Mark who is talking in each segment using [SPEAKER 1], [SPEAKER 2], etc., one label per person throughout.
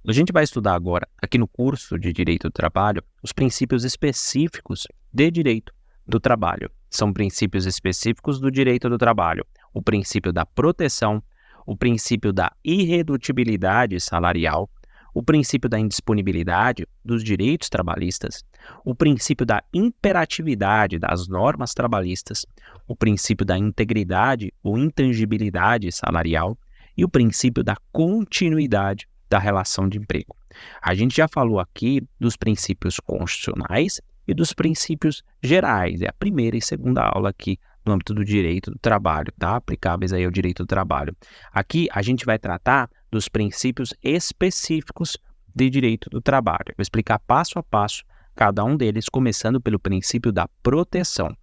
[SPEAKER 1] A gente vai estudar agora, aqui no curso de Direito do Trabalho, os princípios específicos de direito do trabalho. São princípios específicos do direito do trabalho. O princípio da proteção, o princípio da irredutibilidade salarial, o princípio da indisponibilidade dos direitos trabalhistas, o princípio da imperatividade das normas trabalhistas, o princípio da integridade ou intangibilidade salarial e o princípio da continuidade da relação de emprego. A gente já falou aqui dos princípios constitucionais e dos princípios gerais. É a primeira e segunda aula aqui no âmbito do direito do trabalho, tá? Aplicáveis aí ao direito do trabalho. Aqui a gente vai tratar dos princípios específicos de direito do trabalho. Vou explicar passo a passo cada um deles, começando pelo princípio da proteção.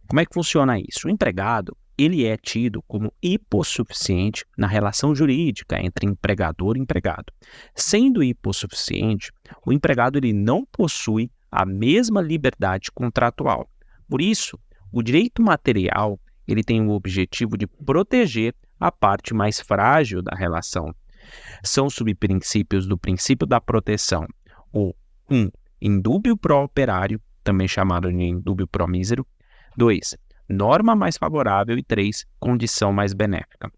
[SPEAKER 1] Como é que funciona isso? O empregado, ele é tido como hipossuficiente na relação jurídica entre empregador e empregado. Sendo hipossuficiente, o empregado ele não possui a mesma liberdade contratual. Por isso, o direito material ele tem o objetivo de proteger a parte mais frágil da relação. São subprincípios do princípio da proteção o 1. Indúbio pro operário, também chamado de indúbio pro mísero. 2. Norma mais favorável. E 3. Condição mais benéfica.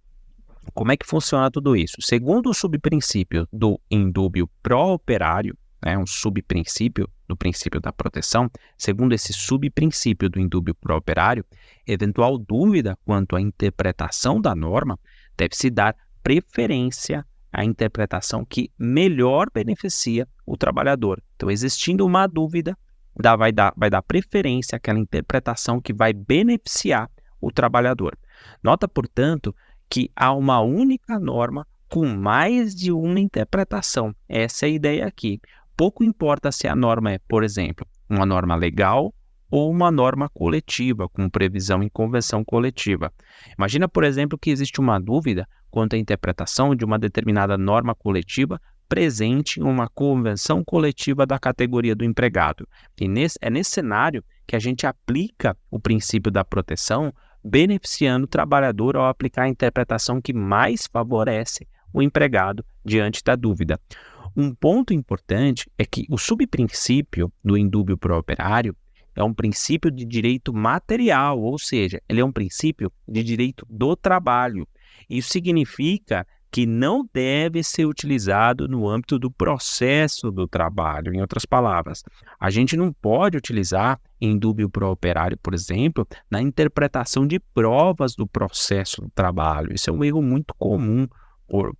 [SPEAKER 1] Como é que funciona tudo isso? Segundo o subprincípio do indúbio pro operário, um subprincípio do princípio da proteção, segundo esse subprincípio do indúbio pro operário, eventual dúvida quanto à interpretação da norma deve-se dar preferência à interpretação que melhor beneficia o trabalhador. Então, existindo uma dúvida, vai dar preferência àquela interpretação que vai beneficiar o trabalhador. Nota, portanto, que há uma única norma com mais de uma interpretação. Essa é a ideia aqui. Pouco importa se a norma é, por exemplo, uma norma legal ou uma norma coletiva, com previsão em convenção coletiva. Imagina, por exemplo, que existe uma dúvida quanto à interpretação de uma determinada norma coletiva presente em uma convenção coletiva da categoria do empregado. E é nesse cenário que a gente aplica o princípio da proteção, beneficiando o trabalhador ao aplicar a interpretação que mais favorece o empregado diante da dúvida. Um ponto importante é que o subprincípio do indúbio pro operário é um princípio de direito material, ou seja, ele é um princípio de direito do trabalho. Isso significa que não deve ser utilizado no âmbito do processo do trabalho. Em outras palavras, a gente não pode utilizar indúbio pro operário, por exemplo, na interpretação de provas do processo do trabalho. Isso é um erro muito comum por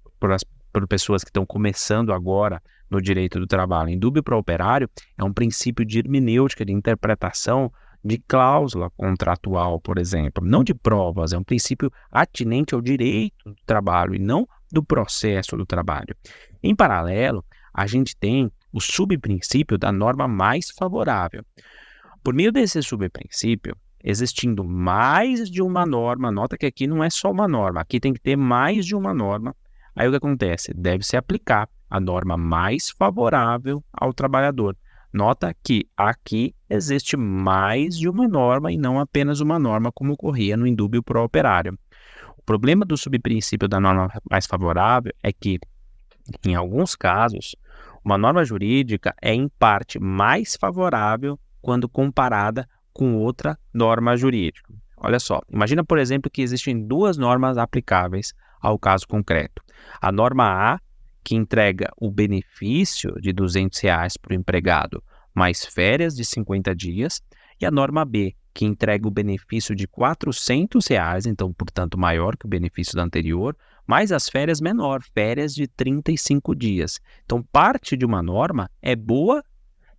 [SPEAKER 1] pessoas que estão começando agora no direito do trabalho. Indúbio pro operário é um princípio de hermenêutica, de interpretação de cláusula contratual, por exemplo, não de provas, é um princípio atinente ao direito do trabalho e não do processo do trabalho. Em paralelo, a gente tem o subprincípio da norma mais favorável. Por meio desse subprincípio, existindo mais de uma norma, nota que aqui não é só uma norma, aqui tem que ter mais de uma norma. Aí o que acontece? Deve-se aplicar a norma mais favorável ao trabalhador. Nota que aqui existe mais de uma norma e não apenas uma norma, como ocorria no indúbio pro operário. O problema do subprincípio da norma mais favorável é que, em alguns casos, uma norma jurídica é em parte mais favorável quando comparada com outra norma jurídica. Olha só, imagina, por exemplo, que existem duas normas aplicáveis ao caso concreto. A norma A, que entrega o benefício de R$200 para o empregado, mais férias de 50 dias, e a norma B, que entrega o benefício de R$400, então, portanto, maior que o benefício da anterior, mais as férias menor, férias de 35 dias. Então, parte de uma norma é boa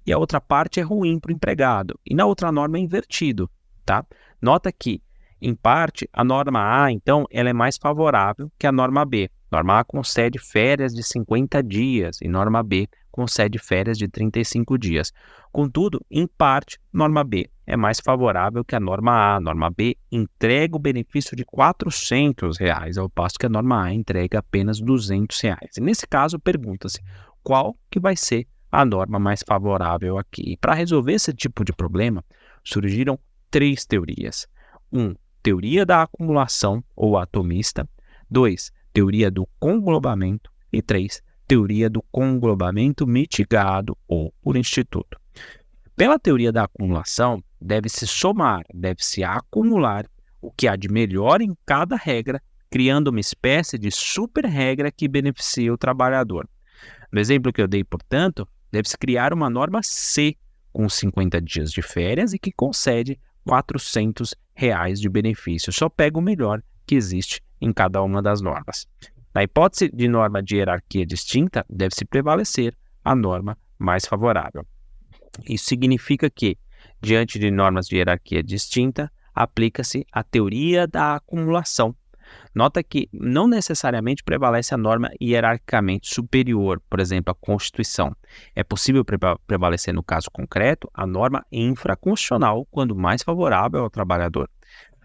[SPEAKER 1] e a outra parte é ruim para o empregado. E na outra norma é invertido, tá? Nota que, em parte, a norma A, então, ela é mais favorável que a norma B. Norma A concede férias de 50 dias e norma B concede férias de 35 dias. Contudo, em parte, norma B é mais favorável que a norma A. A norma B entrega o benefício de R$400, ao passo que a norma A entrega apenas R$200. E nesse caso, pergunta-se qual que vai ser a norma mais favorável aqui. E para resolver esse tipo de problema, surgiram três teorias. 1. Teoria da acumulação ou atomista. 2. Teoria do conglobamento. E 3. teoria do conglobamento mitigado ou por instituto. Pela teoria da acumulação, deve-se somar, deve-se acumular o que há de melhor em cada regra, criando uma espécie de super-regra que beneficia o trabalhador. No exemplo que eu dei, portanto, deve-se criar uma norma C com 50 dias de férias e que concede R$ 400 de benefício. Só pega o melhor que existe em cada uma das normas. Na hipótese de norma de hierarquia distinta, deve-se prevalecer a norma mais favorável. Isso significa que, diante de normas de hierarquia distinta, aplica-se a teoria da acumulação. Nota que não necessariamente prevalece a norma hierarquicamente superior, por exemplo, a Constituição. É possível prevalecer, no caso concreto, a norma infraconstitucional, quando mais favorável ao trabalhador.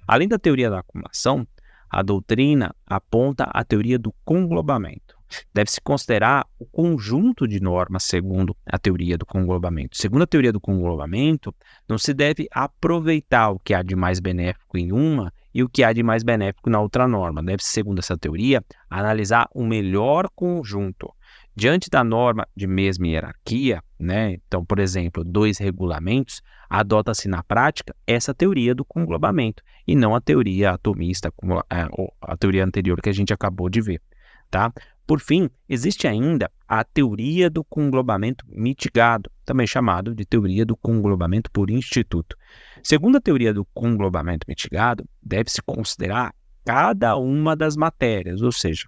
[SPEAKER 1] Além da teoria da acumulação, a doutrina aponta a teoria do conglobamento. Deve-se considerar o conjunto de normas segundo a teoria do conglobamento. Segundo a teoria do conglobamento, não se deve aproveitar o que há de mais benéfico em uma e o que há de mais benéfico na outra norma. Deve-se, segundo essa teoria, analisar o melhor conjunto. Diante da norma de mesma hierarquia, então, por exemplo, 2 regulamentos, adota-se na prática essa teoria do conglobamento e não a teoria atomista, como a teoria anterior que a gente acabou de ver. Tá? Por fim, existe ainda a teoria do conglobamento mitigado, também chamado de teoria do conglobamento por instituto. Segundo a teoria do conglobamento mitigado, deve-se considerar cada uma das matérias, ou seja,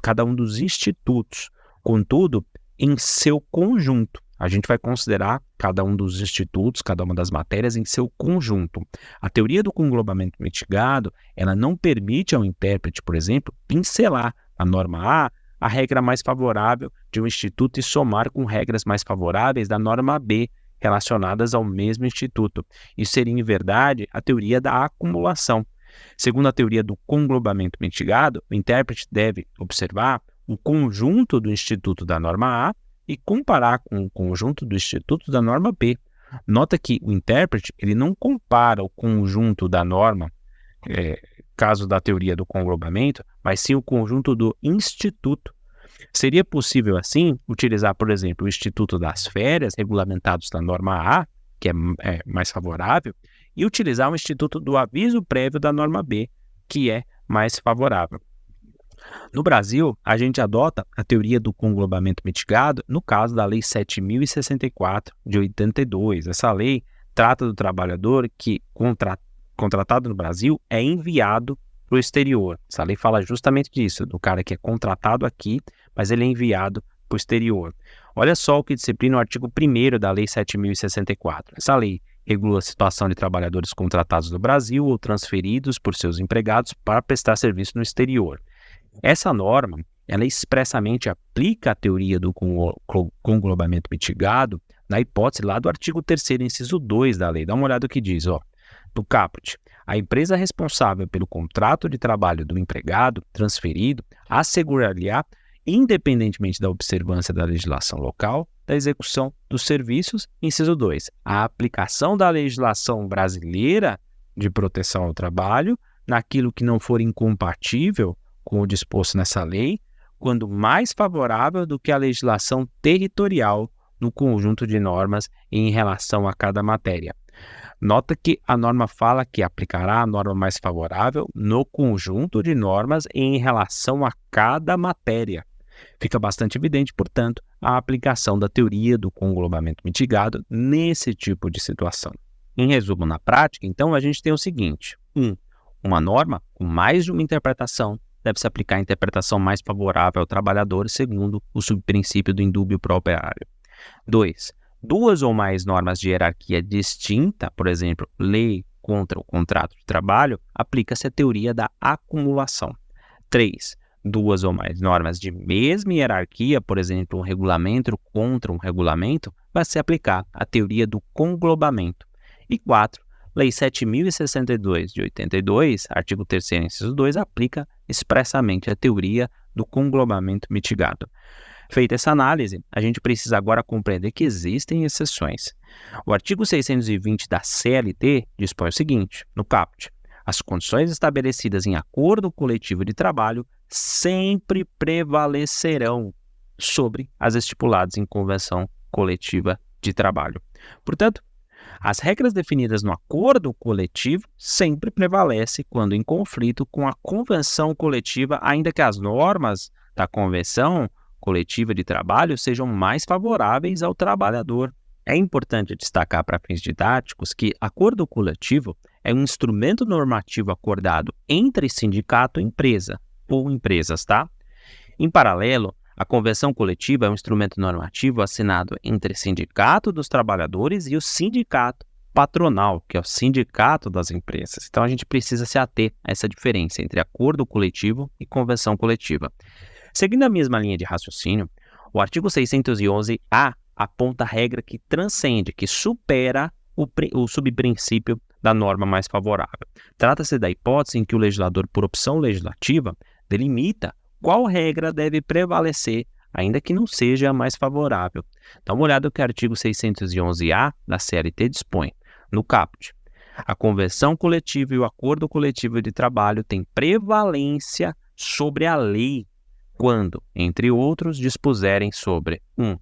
[SPEAKER 1] cada um dos institutos, contudo, em seu conjunto. A gente vai considerar cada um dos institutos, cada uma das matérias em seu conjunto. A teoria do conglobamento mitigado, ela não permite ao intérprete, por exemplo, pincelar a norma a regra mais favorável de um instituto e somar com regras mais favoráveis da norma B, relacionadas ao mesmo instituto. Isso seria, em verdade, a teoria da acumulação. Segundo a teoria do conglobamento mitigado, o intérprete deve observar o conjunto do instituto da norma A e comparar com o conjunto do instituto da norma B. Nota que o intérprete ele não compara o conjunto da norma, caso da teoria do conglobamento, mas sim o conjunto do instituto. Seria possível, assim, utilizar, por exemplo, o Instituto das Férias, regulamentados na norma A, que é mais favorável, e utilizar o Instituto do Aviso Prévio da norma B, que é mais favorável. No Brasil, a gente adota a teoria do conglobamento mitigado no caso da Lei 7.064, de 82. Essa lei trata do trabalhador que, contratado no Brasil, é enviado para o exterior. Essa lei fala justamente disso, do cara que é contratado aqui, mas ele é enviado para o exterior. Olha só o que disciplina o artigo 1º da Lei 7.064. Essa lei regula a situação de trabalhadores contratados no Brasil ou transferidos por seus empregados para prestar serviço no exterior. Essa norma, ela expressamente aplica a teoria do conglobamento mitigado na hipótese lá do artigo 3º, inciso 2 da lei. Dá uma olhada no que diz, no caput. A empresa responsável pelo contrato de trabalho do empregado transferido assegurar-lhe-á, independentemente da observância da legislação local, da execução dos serviços, inciso 2, a aplicação da legislação brasileira de proteção ao trabalho naquilo que não for incompatível com o disposto nessa lei, quando mais favorável do que a legislação territorial no conjunto de normas em relação a cada matéria. Nota que a norma fala que aplicará a norma mais favorável no conjunto de normas em relação a cada matéria. Fica bastante evidente, portanto, a aplicação da teoria do conglobamento mitigado nesse tipo de situação. Em resumo, na prática, então, a gente tem o seguinte: uma norma com mais de uma interpretação deve-se aplicar a interpretação mais favorável ao trabalhador segundo o subprincípio do indúbio pro operário. 2. Duas ou mais normas de hierarquia distinta, por exemplo, lei contra o contrato de trabalho, aplica-se a teoria da acumulação. 3. Duas ou mais normas de mesma hierarquia, por exemplo, um regulamento contra um regulamento, vai se aplicar a teoria do conglobamento. E 4. Lei 7.062 de 82, artigo 3º, inciso 2, aplica expressamente a teoria do conglobamento mitigado. Feita essa análise, a gente precisa agora compreender que existem exceções. O artigo 620 da CLT dispõe o seguinte, no caput: as condições estabelecidas em acordo coletivo de trabalho sempre prevalecerão sobre as estipuladas em convenção coletiva de trabalho. Portanto, as regras definidas no acordo coletivo sempre prevalecem quando em conflito com a convenção coletiva, ainda que as normas da convenção coletiva de trabalho sejam mais favoráveis ao trabalhador. É importante destacar para fins didáticos que acordo coletivo é um instrumento normativo acordado entre sindicato e empresa, ou empresas, tá? Em paralelo, a convenção coletiva é um instrumento normativo assinado entre sindicato dos trabalhadores e o sindicato patronal, que é o sindicato das empresas. Então, a gente precisa se ater a essa diferença entre acordo coletivo e convenção coletiva. Seguindo a mesma linha de raciocínio, o artigo 611-A aponta a regra que transcende, que supera o subprincípio da norma mais favorável. Trata-se da hipótese em que o legislador, por opção legislativa, delimita qual regra deve prevalecer, ainda que não seja a mais favorável. Dá uma olhada no que o artigo 611-A da CLT dispõe. No caput, a convenção coletiva e o acordo coletivo de trabalho têm prevalência sobre a lei quando, entre outros, dispuserem sobre 1.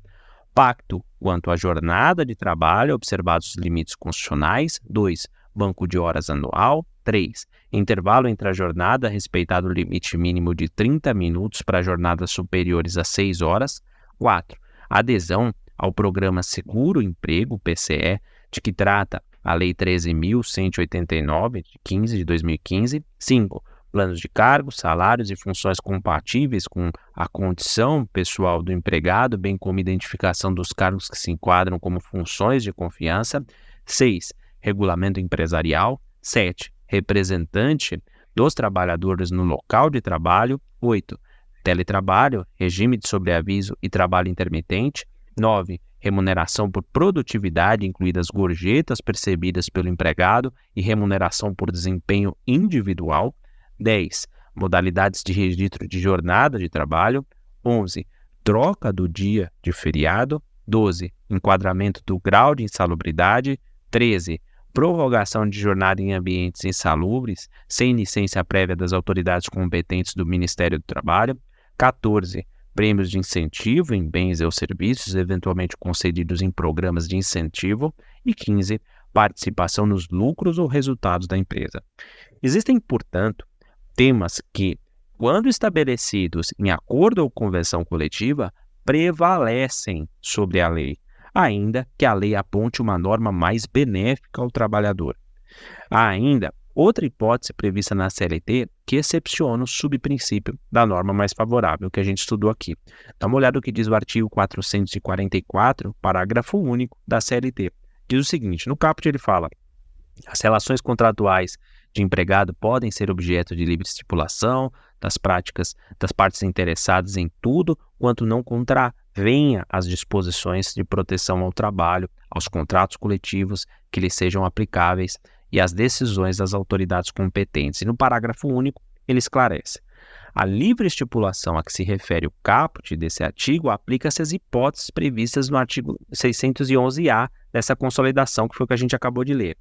[SPEAKER 1] Pacto quanto à jornada de trabalho, observados os limites constitucionais. 2. Banco de horas anual. 3. Intervalo entre a jornada, respeitado o limite mínimo de 30 minutos para jornadas superiores a 6 horas. 4. Adesão ao Programa Seguro Emprego, PCE, de que trata a Lei 13.189, de 2015. 5. Planos de cargos, salários e funções compatíveis com a condição pessoal do empregado, bem como identificação dos cargos que se enquadram como funções de confiança. 6. Regulamento empresarial. 7. Representante dos trabalhadores no local de trabalho. 8. Teletrabalho, regime de sobreaviso e trabalho intermitente. 9. Remuneração por produtividade, incluídas gorjetas percebidas pelo empregado e remuneração por desempenho individual. 10. Modalidades de registro de jornada de trabalho. 11. Troca do dia de feriado. 12. Enquadramento do grau de insalubridade. 13. Prorrogação de jornada em ambientes insalubres, sem licença prévia das autoridades competentes do Ministério do Trabalho. 14. Prêmios de incentivo em bens ou serviços, eventualmente concedidos em programas de incentivo. E 15. Participação nos lucros ou resultados da empresa. Existem, portanto, temas que, quando estabelecidos em acordo ou convenção coletiva, prevalecem sobre a lei, ainda que a lei aponte uma norma mais benéfica ao trabalhador. Há ainda outra hipótese prevista na CLT que excepciona o subprincípio da norma mais favorável que a gente estudou aqui. Dá uma olhada no que diz o artigo 444, parágrafo único da CLT. Diz o seguinte, no caput ele fala: as relações contratuais de empregado podem ser objeto de livre estipulação das práticas das partes interessadas em tudo quanto não contravenha as disposições de proteção ao trabalho, aos contratos coletivos que lhes sejam aplicáveis e às decisões das autoridades competentes. E no parágrafo único ele esclarece: a livre estipulação a que se refere o caput desse artigo aplica-se às hipóteses previstas no artigo 611-A dessa consolidação, que foi o que a gente acabou de ler,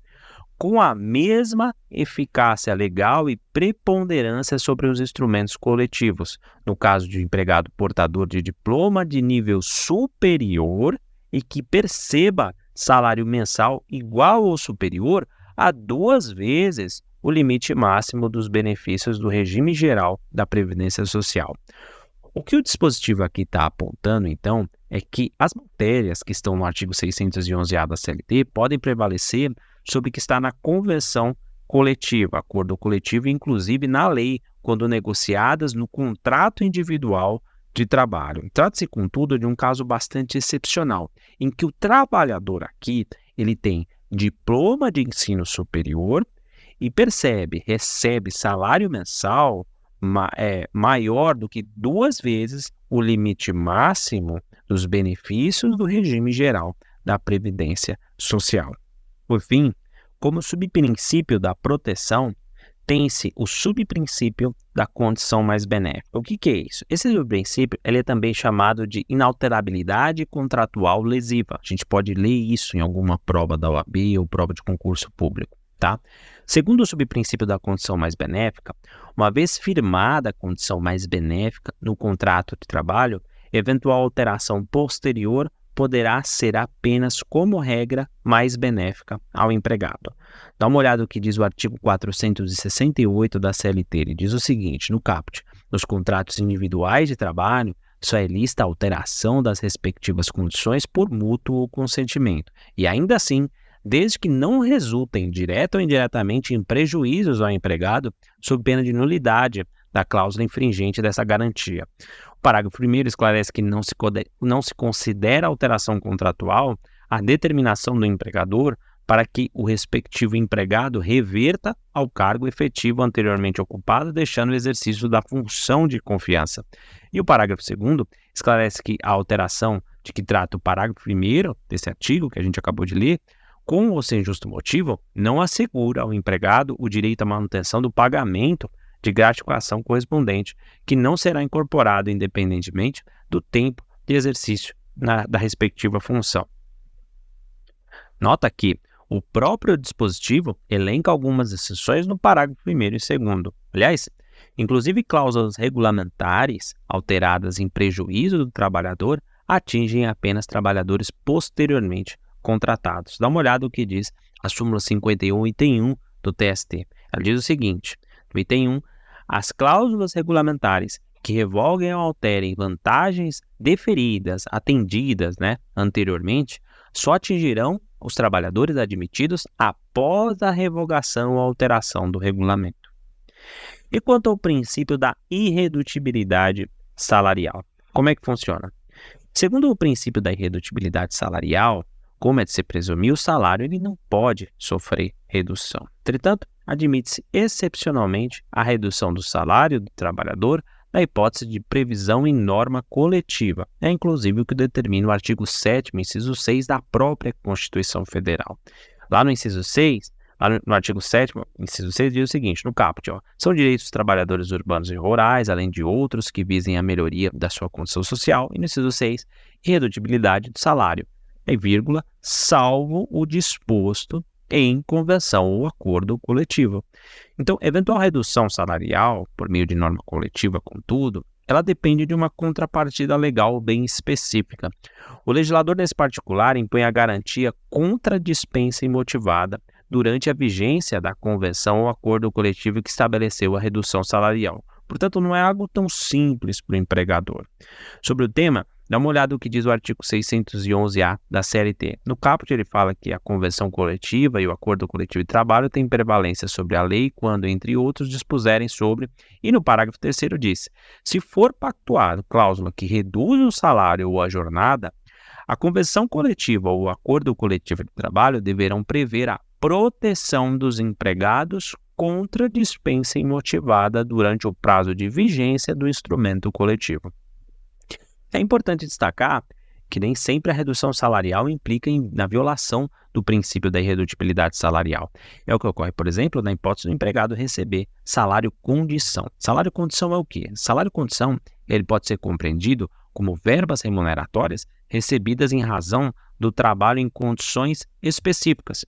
[SPEAKER 1] com a mesma eficácia legal e preponderância sobre os instrumentos coletivos, no caso de empregado portador de diploma de nível superior e que perceba salário mensal igual ou superior a 2 vezes o limite máximo dos benefícios do regime geral da Previdência Social. O que o dispositivo aqui está apontando, então, é que as matérias que estão no artigo 611-A da CLT podem prevalecer sobre o que está na convenção coletiva, acordo coletivo, inclusive na lei, quando negociadas no contrato individual de trabalho. Trata-se, contudo, de um caso bastante excepcional, em que o trabalhador aqui ele tem diploma de ensino superior e recebe salário mensal maior do que 2 vezes o limite máximo dos benefícios do regime geral da Previdência Social. Por fim, como subprincípio da proteção, tem-se o subprincípio da condição mais benéfica. O que é isso? Esse subprincípio ele é também chamado de inalterabilidade contratual lesiva. A gente pode ler isso em alguma prova da OAB ou prova de concurso público, tá? Segundo o subprincípio da condição mais benéfica, uma vez firmada a condição mais benéfica no contrato de trabalho, Eventual alteração posterior poderá ser apenas, como regra, mais benéfica ao empregado. Dá uma olhada no que diz o artigo 468 da CLT. Ele diz o seguinte, no caput: nos contratos individuais de trabalho, só é lista a alteração das respectivas condições por mútuo consentimento. E ainda assim, desde que não resultem direta ou indiretamente em prejuízos ao empregado, sob pena de nulidade da cláusula infringente dessa garantia. O parágrafo 1º esclarece que não se considera alteração contratual a determinação do empregador para que o respectivo empregado reverta ao cargo efetivo anteriormente ocupado, deixando o exercício da função de confiança. E o parágrafo 2º esclarece que a alteração de que trata o parágrafo 1º desse artigo que a gente acabou de ler, com ou sem justo motivo, não assegura ao empregado o direito à manutenção do pagamento de gratificação correspondente, que não será incorporado independentemente do tempo de exercício da respectiva função. Nota que o próprio dispositivo elenca algumas exceções no parágrafo 1º e 2º. Aliás, inclusive cláusulas regulamentares alteradas em prejuízo do trabalhador atingem apenas trabalhadores posteriormente contratados. Dá uma olhada no que diz a súmula 51 item 1 do TST. Ela diz o seguinte, no item 1, as cláusulas regulamentares que revoguem ou alterem vantagens deferidas, atendidas anteriormente, só atingirão os trabalhadores admitidos após a revogação ou alteração do regulamento. E quanto ao princípio da irredutibilidade salarial, como é que funciona? Segundo o princípio da irredutibilidade salarial, como é de se presumir, o salário ele não pode sofrer redução. Entretanto, admite-se excepcionalmente a redução do salário do trabalhador na hipótese de previsão em norma coletiva. É inclusive o que determina o artigo 7º, inciso 6 da própria Constituição Federal. Lá no inciso 6, lá no artigo 7º, inciso 6, diz o seguinte, no caput, são direitos dos trabalhadores urbanos e rurais, além de outros que visem a melhoria da sua condição social, e no inciso 6, irredutibilidade do salário, salvo o disposto em convenção ou acordo coletivo. Então, eventual redução salarial por meio de norma coletiva, contudo, ela depende de uma contrapartida legal bem específica. O legislador, nesse particular, impõe a garantia contra dispensa imotivada durante a vigência da convenção ou acordo coletivo que estabeleceu a redução salarial. Portanto, não é algo tão simples para o empregador. Sobre o tema, dá uma olhada no que diz o artigo 611-A da CLT. No caput, ele fala que a convenção coletiva e o acordo coletivo de trabalho têm prevalência sobre a lei quando, entre outros, dispuserem sobre, e no parágrafo 3º diz, se for pactuado cláusula que reduz o salário ou a jornada, a convenção coletiva ou o acordo coletivo de trabalho deverão prever a proteção dos empregados contra dispensa imotivada durante o prazo de vigência do instrumento coletivo. É importante destacar que nem sempre a redução salarial implica na violação do princípio da irredutibilidade salarial. É o que ocorre, por exemplo, na hipótese do empregado receber salário-condição. Salário-condição é o quê? Salário-condição ele pode ser compreendido como verbas remuneratórias recebidas em razão do trabalho em condições específicas.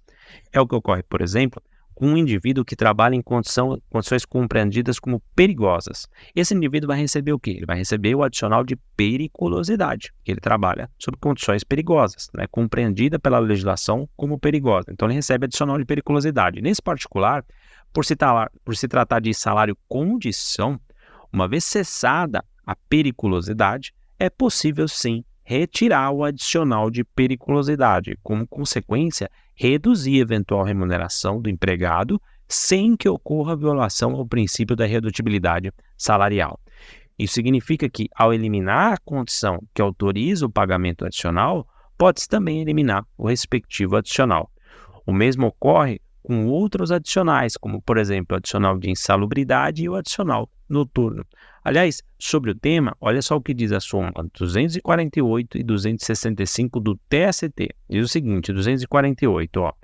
[SPEAKER 1] É o que ocorre, por exemplo, com um indivíduo que trabalha em condições compreendidas como perigosas. Esse indivíduo vai receber o quê? Ele vai receber o adicional de periculosidade, que ele trabalha sob condições perigosas, compreendida pela legislação como perigosa. Então, ele recebe adicional de periculosidade. Nesse particular, por se tratar de salário-condição, uma vez cessada a periculosidade, é possível, sim, retirar o adicional de periculosidade, como consequência, reduzir a eventual remuneração do empregado sem que ocorra violação ao princípio da irredutibilidade salarial. Isso significa que, ao eliminar a condição que autoriza o pagamento adicional, pode-se também eliminar o respectivo adicional. O mesmo ocorre com outros adicionais, como, por exemplo, o adicional de insalubridade e o adicional noturno. Aliás, sobre o tema, olha só o que diz a súmula 248 e 265 do TST. Diz o seguinte, 248,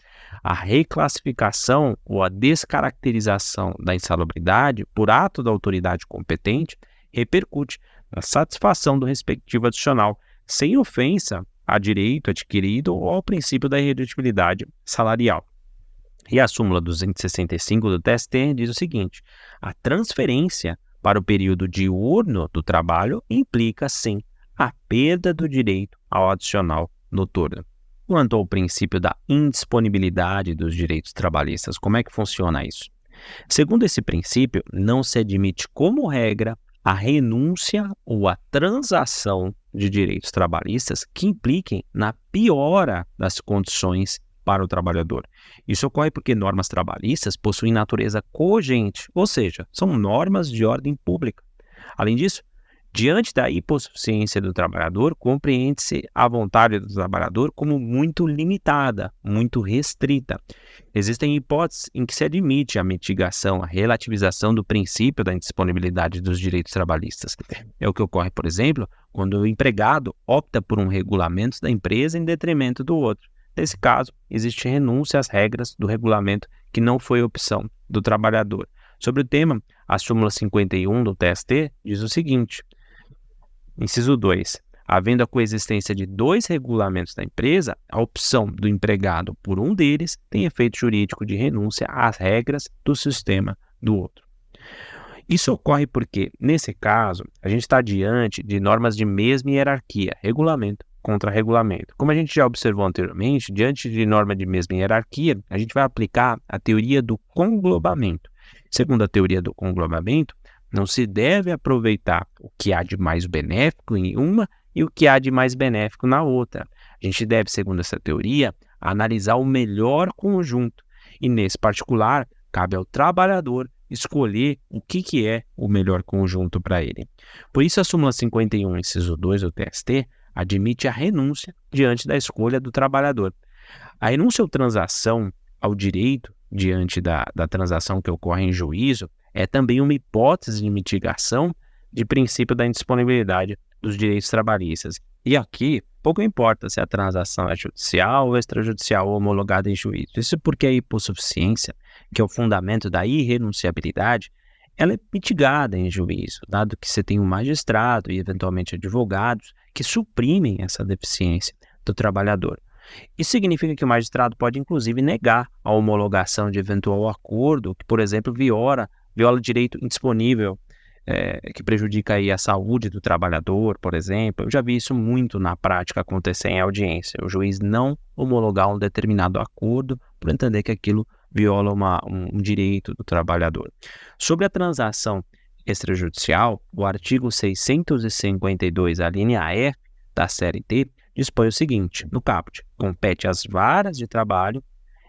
[SPEAKER 1] a reclassificação ou a descaracterização da insalubridade por ato da autoridade competente repercute na satisfação do respectivo adicional, sem ofensa a direito adquirido ou ao princípio da irredutibilidade salarial. E a súmula 265 do TST diz o seguinte, a transferência para o período diurno do trabalho implica, sim, a perda do direito ao adicional noturno. Quanto ao princípio da indisponibilidade dos direitos trabalhistas, como é que funciona isso? Segundo esse princípio, não se admite como regra a renúncia ou a transação de direitos trabalhistas que impliquem na piora das condições para o trabalhador. Isso ocorre porque normas trabalhistas possuem natureza cogente, ou seja, são normas de ordem pública. Além disso, diante da hipossuficiência do trabalhador, compreende-se a vontade do trabalhador como muito limitada, muito restrita. Existem hipóteses em que se admite a mitigação, a relativização do princípio da indisponibilidade dos direitos trabalhistas. É o que ocorre, por exemplo, quando o empregado opta por um regulamento da empresa em detrimento do outro. Nesse caso, existe renúncia às regras do regulamento que não foi opção do trabalhador. Sobre o tema, a súmula 51 do TST diz o seguinte: inciso 2. Havendo a coexistência de dois regulamentos da empresa, a opção do empregado por um deles tem efeito jurídico de renúncia às regras do sistema do outro. Isso ocorre porque, nesse caso, a gente está diante de normas de mesma hierarquia, regulamento contra regulamento. Como a gente já observou anteriormente, diante de norma de mesma hierarquia, a gente vai aplicar a teoria do conglobamento. Segundo a teoria do conglobamento, não se deve aproveitar o que há de mais benéfico em uma e o que há de mais benéfico na outra. A gente deve, segundo essa teoria, analisar o melhor conjunto e, nesse particular, cabe ao trabalhador escolher o que é o melhor conjunto para ele. Por isso, a súmula 51, inciso 2 do TST, admite a renúncia diante da escolha do trabalhador. A renúncia ou transação ao direito diante da transação que ocorre em juízo é também uma hipótese de mitigação de princípio da indisponibilidade dos direitos trabalhistas. E aqui, pouco importa se a transação é judicial ou extrajudicial ou homologada em juízo. Isso porque a hipossuficiência, que é o fundamento da irrenunciabilidade, ela é mitigada em juízo, dado que você tem um magistrado e, eventualmente, advogados que suprimem essa deficiência do trabalhador. Isso significa que o magistrado pode, inclusive, negar a homologação de eventual acordo que, por exemplo, viola direito indisponível, que prejudica aí a saúde do trabalhador, por exemplo. Eu já vi isso muito na prática acontecer em audiência. O juiz não homologar um determinado acordo por entender que aquilo viola um direito do trabalhador. Sobre a transação extrajudicial, o artigo 652, a linha F da CLT, dispõe o seguinte: no caput, compete às varas de trabalho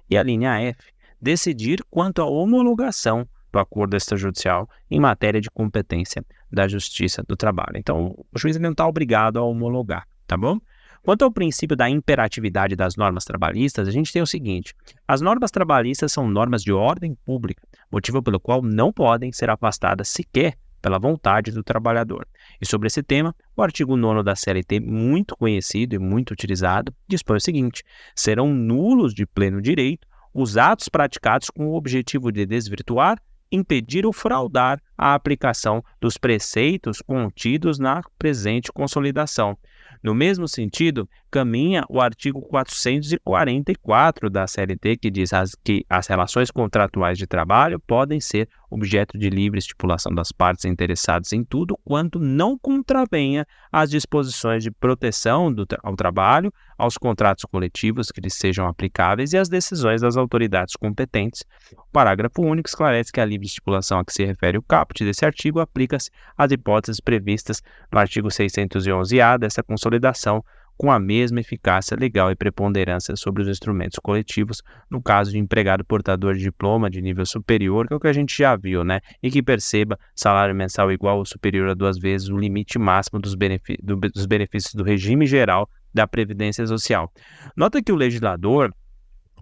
[SPEAKER 1] e a linha F decidir quanto à homologação do acordo extrajudicial em matéria de competência da Justiça do Trabalho. Então, o juiz não está obrigado a homologar, tá bom? Quanto ao princípio da imperatividade das normas trabalhistas, a gente tem o seguinte: as normas trabalhistas são normas de ordem pública, motivo pelo qual não podem ser afastadas sequer pela vontade do trabalhador. E sobre esse tema, o artigo 9º da CLT, muito conhecido e muito utilizado, dispõe o seguinte: serão nulos de pleno direito os atos praticados com o objetivo de desvirtuar, impedir ou fraudar a aplicação dos preceitos contidos na presente consolidação. No mesmo sentido, caminha o artigo 444 da CLT, que diz que as relações contratuais de trabalho podem ser objeto de livre estipulação das partes interessadas em tudo quanto não contravenha as disposições de proteção ao trabalho, aos contratos coletivos que lhes sejam aplicáveis e às decisões das autoridades competentes. O parágrafo único esclarece que a livre estipulação a que se refere o caput desse artigo aplica-se às hipóteses previstas no artigo 611-A dessa consolidação, com a mesma eficácia legal e preponderância sobre os instrumentos coletivos, no caso de empregado portador de diploma de nível superior, que é o que a gente já viu, né? E que perceba salário mensal igual ou superior a 2 vezes o limite máximo dos benefícios do regime geral da Previdência Social. Nota que o legislador,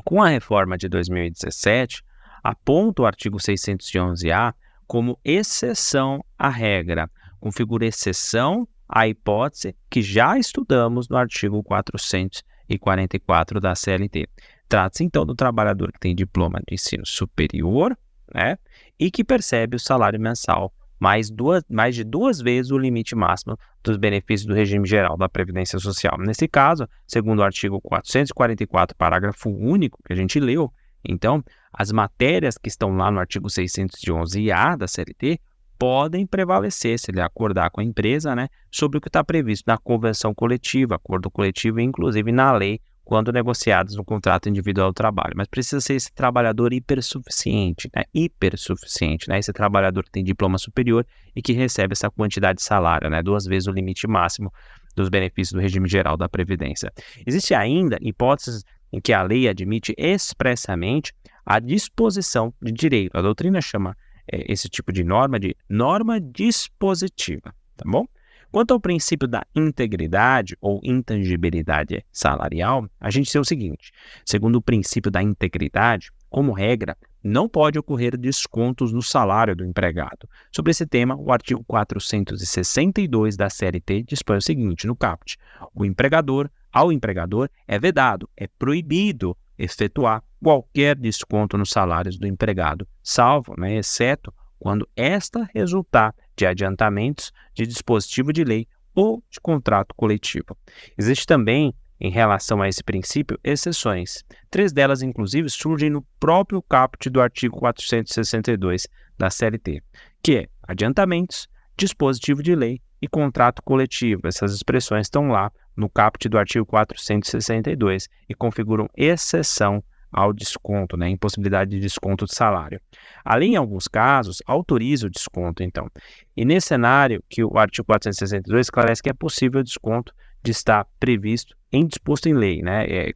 [SPEAKER 1] com a reforma de 2017, aponta o artigo 611-A como exceção à regra, configura exceção à hipótese que já estudamos no artigo 444 da CLT. Trata-se, então, do trabalhador que tem diploma de ensino superior, né, e que percebe o salário mensal mais de 2 vezes o limite máximo dos benefícios do regime geral da Previdência Social. Nesse caso, segundo o artigo 444, parágrafo único que a gente leu, então, as matérias que estão lá no artigo 611-A da CLT podem prevalecer, se ele acordar com a empresa, né, sobre o que está previsto na convenção coletiva, acordo coletivo e inclusive na lei, quando negociados no contrato individual do trabalho. Mas precisa ser esse trabalhador hipersuficiente, né, esse trabalhador que tem diploma superior e que recebe essa quantidade de salário, né, 2 vezes o limite máximo dos benefícios do regime geral da Previdência. Existe ainda hipóteses em que a lei admite expressamente a disposição de direito. A doutrina chama esse tipo de norma dispositiva, tá bom? Quanto ao princípio da integridade ou intangibilidade salarial, a gente tem o seguinte: segundo o princípio da integridade, como regra, não pode ocorrer descontos no salário do empregado. Sobre esse tema, o artigo 462 da CLT dispõe o seguinte, no caput: ao empregador é vedado, é proibido efetuar qualquer desconto nos salários do empregado, salvo, exceto quando esta resultar de adiantamentos de dispositivo de lei ou de contrato coletivo. Existe também, em relação a esse princípio, exceções. 3 delas, inclusive, surgem no próprio caput do artigo 462 da CLT, que é adiantamentos, dispositivo de lei e contrato coletivo. Essas expressões estão lá no caput do artigo 462 e configuram exceção ao desconto, impossibilidade de desconto de salário. A lei, em alguns casos, autoriza o desconto, então. E nesse cenário que o artigo 462 esclarece que é possível o desconto de estar previsto em disposto em lei,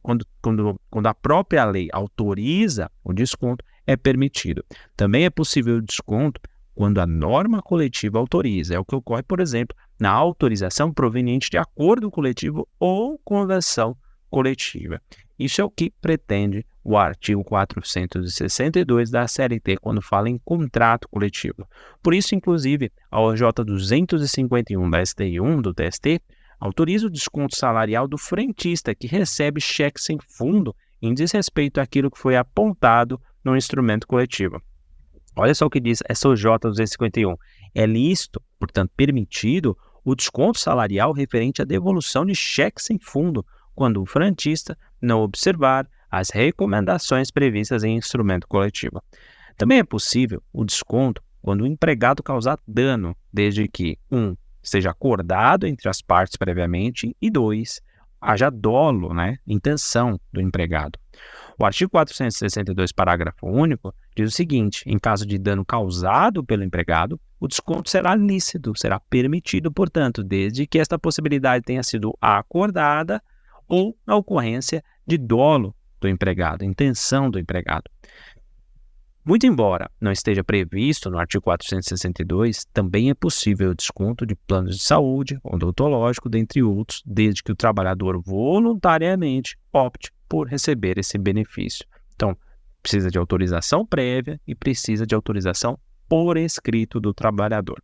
[SPEAKER 1] quando a própria lei autoriza o desconto, é permitido. Também é possível o desconto quando a norma coletiva autoriza. É o que ocorre, por exemplo, na autorização proveniente de acordo coletivo ou convenção coletiva. Isso é o que pretende o artigo 462 da CLT quando fala em contrato coletivo. Por isso, inclusive, a OJ 251 da STI1 do TST autoriza o desconto salarial do frentista que recebe cheque sem fundo em desrespeito àquilo que foi apontado no instrumento coletivo. Olha só o que diz essa OJ 251. É lícito, portanto permitido, o desconto salarial referente à devolução de cheque sem fundo, quando o frentista não observar as recomendações previstas em instrumento coletivo. Também é possível o desconto quando o empregado causar dano, desde que 1. Seja acordado entre as partes previamente e 2. Haja dolo, intenção do empregado. O artigo 462, parágrafo único, diz o seguinte: em caso de dano causado pelo empregado, o desconto será lícito, será permitido, portanto, desde que esta possibilidade tenha sido acordada ou na ocorrência de dolo do empregado, intenção do empregado. Muito embora não esteja previsto no artigo 462, também é possível o desconto de planos de saúde, odontológico, dentre outros, desde que o trabalhador voluntariamente opte por receber esse benefício. Então, precisa de autorização prévia e precisa de autorização por escrito do trabalhador.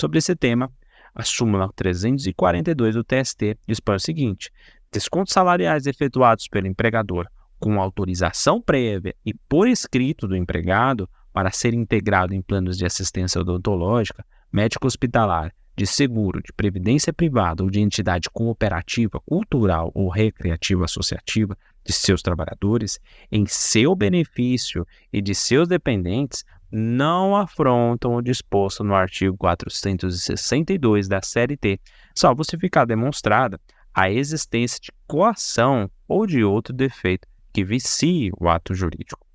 [SPEAKER 1] Sobre esse tema, a súmula 342 do TST dispõe o seguinte: descontos salariais efetuados pelo empregador com autorização prévia e por escrito do empregado para ser integrado em planos de assistência odontológica, médico-hospitalar, de seguro, de previdência privada ou de entidade cooperativa, cultural ou recreativa associativa de seus trabalhadores, em seu benefício e de seus dependentes, não afrontam o disposto no artigo 462 da CLT, salvo se ficar demonstrada a existência de coação ou de outro defeito que vicie o ato jurídico.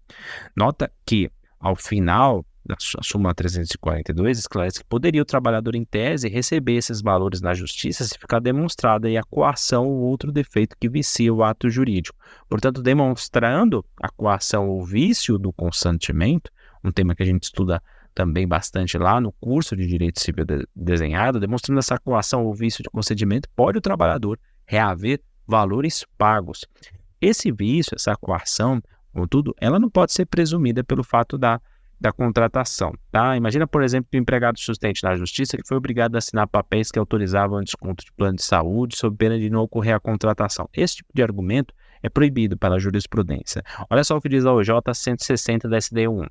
[SPEAKER 1] Nota que, ao final da súmula 342, esclarece que poderia o trabalhador, em tese, receber esses valores na justiça se ficar demonstrada a coação ou outro defeito que vicia o ato jurídico. Portanto, demonstrando a coação ou vício do consentimento, um tema que a gente estuda também bastante lá no curso de Direito Civil Desenhado, demonstrando essa coação ou vício de consentimento, pode o trabalhador reaver valores pagos. Esse vício, essa coação, contudo, ela não pode ser presumida pelo fato da contratação, tá? Imagina, por exemplo, que o empregado sustente na justiça que foi obrigado a assinar papéis que autorizavam o desconto de plano de saúde sob pena de não ocorrer a contratação. Esse tipo de argumento é proibido pela jurisprudência. Olha só o que diz a OJ 160 da SDU1.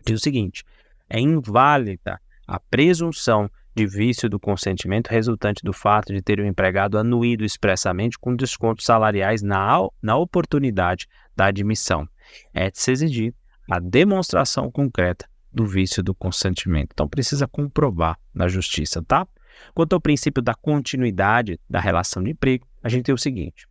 [SPEAKER 1] Diz o seguinte: é inválida a presunção de vício do consentimento resultante do fato de ter o empregado anuído expressamente com descontos salariais na oportunidade da admissão. É de se exigir a demonstração concreta do vício do consentimento. Então, precisa comprovar na justiça, tá? Quanto ao princípio da continuidade da relação de emprego, a gente tem o seguinte.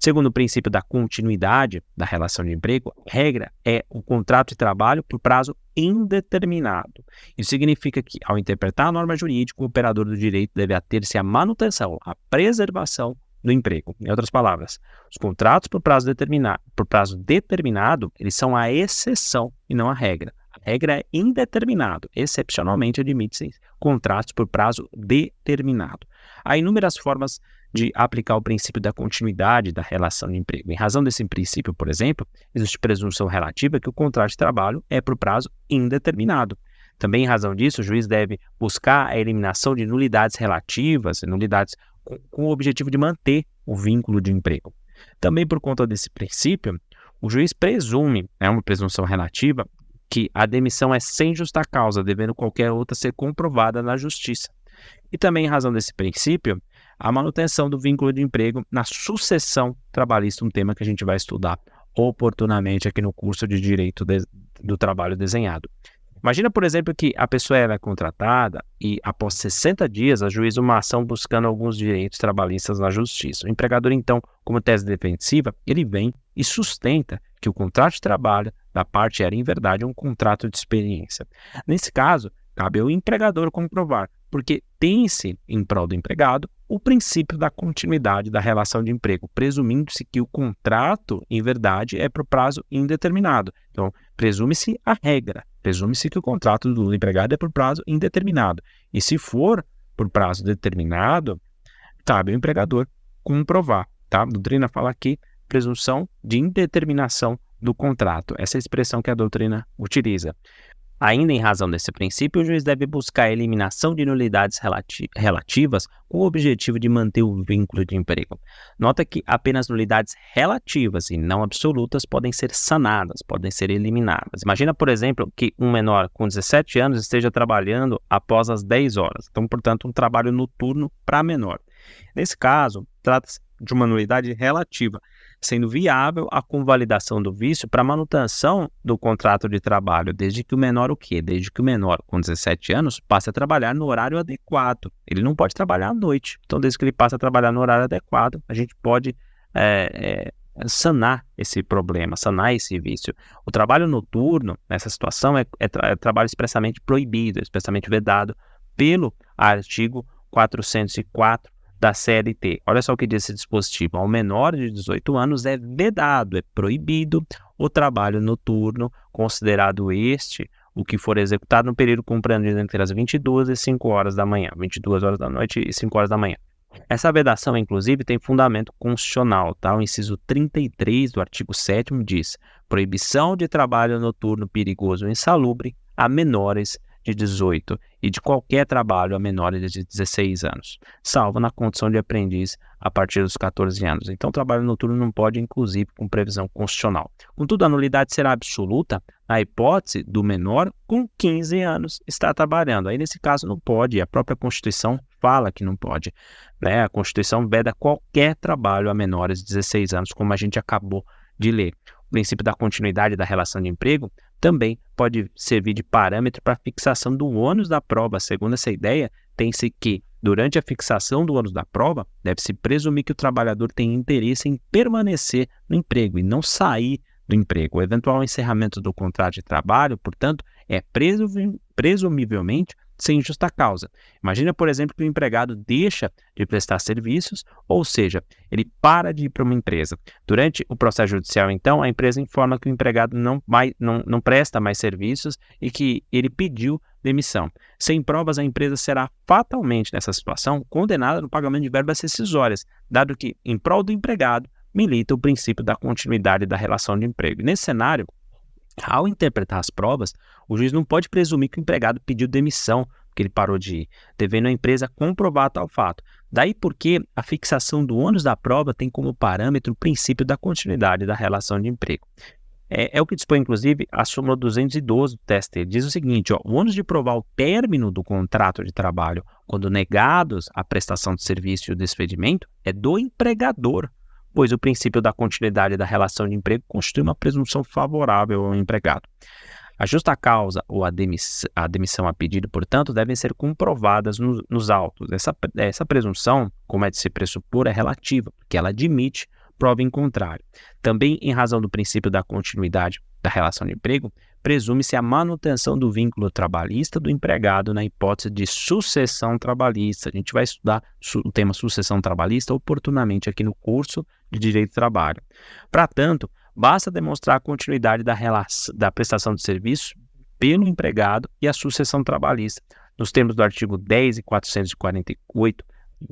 [SPEAKER 1] Segundo o princípio da continuidade da relação de emprego, a regra é o contrato de trabalho por prazo indeterminado. Isso significa que, ao interpretar a norma jurídica, o operador do direito deve ater-se à manutenção, à preservação do emprego. Em outras palavras, os contratos por prazo determinado, eles são a exceção e não a regra. A regra é indeterminado. Excepcionalmente, admite-se contratos por prazo determinado. Há inúmeras formas de aplicar o princípio da continuidade da relação de emprego. Em razão desse princípio, por exemplo, existe presunção relativa que o contrato de trabalho é por prazo indeterminado. Também, em razão disso, o juiz deve buscar a eliminação de nulidades relativas, nulidades com o objetivo de manter o vínculo de emprego. Também, por conta desse princípio, o juiz presume, é uma presunção relativa, que a demissão é sem justa causa, devendo qualquer outra ser comprovada na justiça. E também, em razão desse princípio, a manutenção do vínculo de emprego na sucessão trabalhista, um tema que a gente vai estudar oportunamente aqui no curso de Direito do Trabalho Desenhado. Imagina, por exemplo, que a pessoa é contratada e, após 60 dias, ajuiza uma ação buscando alguns direitos trabalhistas na justiça. O empregador, então, como tese defensiva, ele vem e sustenta que o contrato de trabalho da parte era, em verdade, um contrato de experiência. Nesse caso, cabe ao empregador comprovar, porque tem-se, em prol do empregado, o princípio da continuidade da relação de emprego, presumindo-se que o contrato, em verdade, é por prazo indeterminado. Então, presume-se a regra, presume-se que o contrato do empregado é por prazo indeterminado. E se for por prazo determinado, cabe ao empregador comprovar, tá? A doutrina fala aqui, presunção de indeterminação do contrato. Essa é a expressão que a doutrina utiliza. Ainda em razão desse princípio, o juiz deve buscar a eliminação de nulidades relativas com o objetivo de manter o vínculo de emprego. Nota que apenas nulidades relativas e não absolutas podem ser sanadas, podem ser eliminadas. Imagina, por exemplo, que um menor com 17 anos esteja trabalhando após as 10 horas. Então, portanto, um trabalho noturno para menor. Nesse caso, trata-se de uma nulidade relativa, sendo viável a convalidação do vício para manutenção do contrato de trabalho, desde que o menor Desde que o menor com 17 anos passe a trabalhar no horário adequado. Ele não pode trabalhar à noite. Então, desde que ele passe a trabalhar no horário adequado, a gente pode sanar esse problema, sanar esse vício. O trabalho noturno, nessa situação, é trabalho expressamente proibido, expressamente vedado pelo artigo 404 da CLT. Olha só o que diz esse dispositivo. Ao menor de 18 anos é vedado, é proibido o trabalho noturno, considerado este o que for executado no período compreendido entre as 22 e 5 horas da manhã, 22 horas da noite e 5 horas da manhã. Essa vedação, inclusive, tem fundamento constitucional, tá? O inciso 33 do artigo 7º diz: proibição de trabalho noturno perigoso ou insalubre a menores de 18 e de qualquer trabalho a menores de 16 anos, salvo na condição de aprendiz a partir dos 14 anos. Então, o trabalho noturno não pode, inclusive, com previsão constitucional. Contudo, a nulidade será absoluta na hipótese do menor com 15 anos estar trabalhando. Aí, nesse caso, não pode, a própria Constituição fala que não pode, né? A Constituição veda qualquer trabalho a menores de 16 anos, como a gente acabou de ler. O princípio da continuidade da relação de emprego também pode servir de parâmetro para a fixação do ônus da prova. Segundo essa ideia, tem-se que, durante a fixação do ônus da prova, deve-se presumir que o trabalhador tem interesse em permanecer no emprego e não sair do emprego. O eventual encerramento do contrato de trabalho, portanto, é presumivelmente sem justa causa. Imagina, por exemplo, que o empregado deixa de prestar serviços, ou seja, ele para de ir para uma empresa. Durante o processo judicial, então, a empresa informa que o empregado não presta mais serviços e que ele pediu demissão. Sem provas, a empresa será fatalmente, nessa situação, condenada no pagamento de verbas rescisórias, dado que, em prol do empregado, milita o princípio da continuidade da relação de emprego. E nesse cenário, ao interpretar as provas, o juiz não pode presumir que o empregado pediu demissão porque ele parou de ir, devendo a empresa comprovar tal fato. Daí porque a fixação do ônus da prova tem como parâmetro o princípio da continuidade da relação de emprego. É o que dispõe, inclusive, a súmula 212 do TST. Diz o seguinte, o ônus de provar o término do contrato de trabalho quando negados a prestação de serviço e o despedimento é do empregador, pois o princípio da continuidade da relação de emprego constitui uma presunção favorável ao empregado. A justa causa ou a demissão a pedido, portanto, devem ser comprovadas nos autos. Essa presunção, como é de se pressupor, é relativa, porque ela admite prova em contrário. Também, em razão do princípio da continuidade da relação de emprego, presume-se a manutenção do vínculo trabalhista do empregado na hipótese de sucessão trabalhista. A gente vai estudar o tema sucessão trabalhista oportunamente aqui no curso de Direito do Trabalho. Para tanto, basta demonstrar a continuidade da prestação de serviço pelo empregado e a sucessão trabalhista. Nos termos do artigo 10 e 448,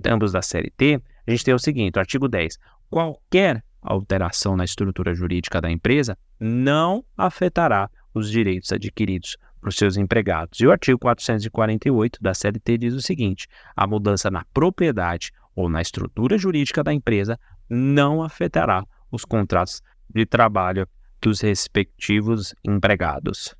[SPEAKER 1] ambos da CLT, a gente tem o seguinte, o artigo 10. Qualquer alteração na estrutura jurídica da empresa não afetará os direitos adquiridos por seus empregados. E o artigo 448 da CLT diz o seguinte, a mudança na propriedade ou na estrutura jurídica da empresa não afetará os contratos de trabalho dos respectivos empregados.